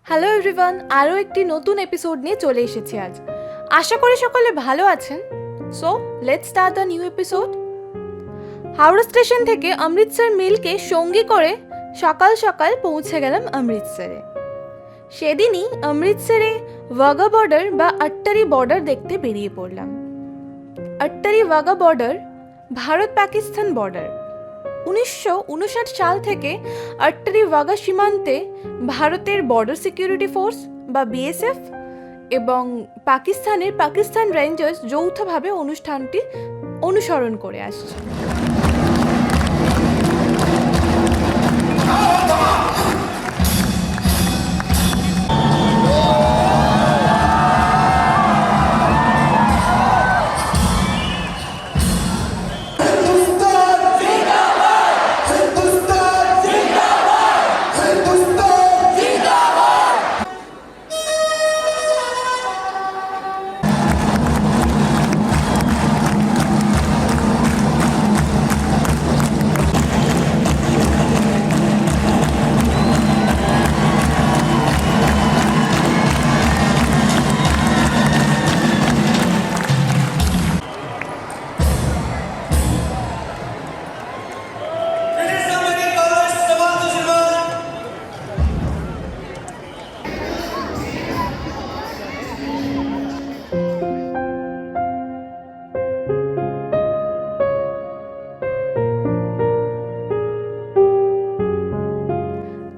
Hello everyone, আরও একটি নতুন এপিসোড নিয়ে চলে এসেছি আজ। আশা করি সকলে ভালো আছেন। So let's start the new episode. Howrah station থেকে অমৃতসর মেলকে সঙ্গী করে সকাল সকাল পৌঁছে গেলাম অমৃতসরে। সেদিনই অমৃতসরে ওয়াঘা বর্ডার বা আট্টারি বর্ডার দেখতে বেরিয়ে পড়লাম। Attari Wagah border Bharat Pakistan border. 1959 সাল থেকে আট্টারি ওয়াঘা সীমান্তে ভারতের বর্ডার সিকিউরিটি ফোর্স বা বিএসএফ এবং পাকিস্তানের পাকিস্তান রেঞ্জার্স যৌথভাবে অনুষ্ঠানটি অনুসরণ করে আসছে।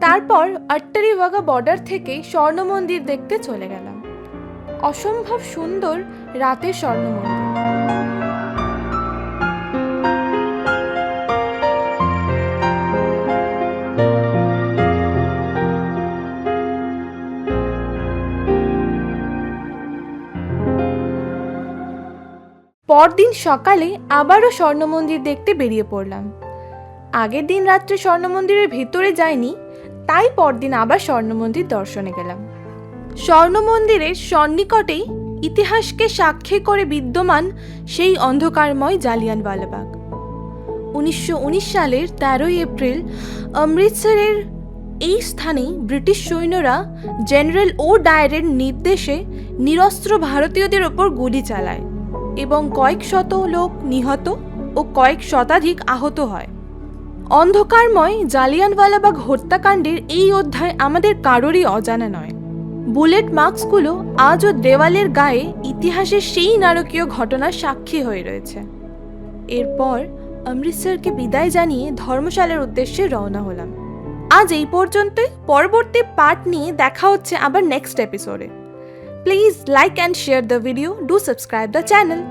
তারপর আট্টারি ওয়াঘা বর্ডার থেকে স্বর্ণ মন্দির দেখতে চলে গেলাম। অসম্ভব সুন্দর রাতের স্বর্ণ মন্দির। পরদিন সকালে আবারও স্বর্ণ মন্দির দেখতে বেরিয়ে পড়লাম। আগের দিন রাত্রে স্বর্ণ মন্দিরের ভেতরে যাইনি, তাই পরদিন আবার স্বর্ণ মন্দির দর্শনে গেলাম। স্বর্ণ মন্দিরের সন্নিকটেই ইতিহাসকে সাক্ষী করে বিদ্যমান সেই অন্ধকারময় জালিয়ানওয়ালাবাগ। 1919 সালের 13 এপ্রিল অমৃতসরের এই স্থানেই ব্রিটিশ সৈন্যরা জেনারেল ও ডায়ারের নির্দেশে নিরস্ত্র ভারতীয়দের ওপর গুলি চালায় এবং কয়েক শত লোক নিহত ও কয়েক শতাধিক আহত হয়। অন্ধকারময় জালিয়ানওয়ালাবাগ হত্যাকাণ্ডের এই অধ্যায় আমাদের কারোরই অজানা নয়। বুলেট মার্কসগুলো আজও দেওয়ালের গায়ে ইতিহাসের সেই নারকীয় ঘটনার সাক্ষী হয়ে রয়েছে। এরপর অমৃতসরকে বিদায় জানিয়ে ধর্মশালার উদ্দেশ্যে রওনা হলাম। আজ এই পর্যন্তই। পরবর্তী পার্ট নিয়ে দেখা হচ্ছে আবার নেক্সট এপিসোডে। Please like and share the video, do subscribe the channel.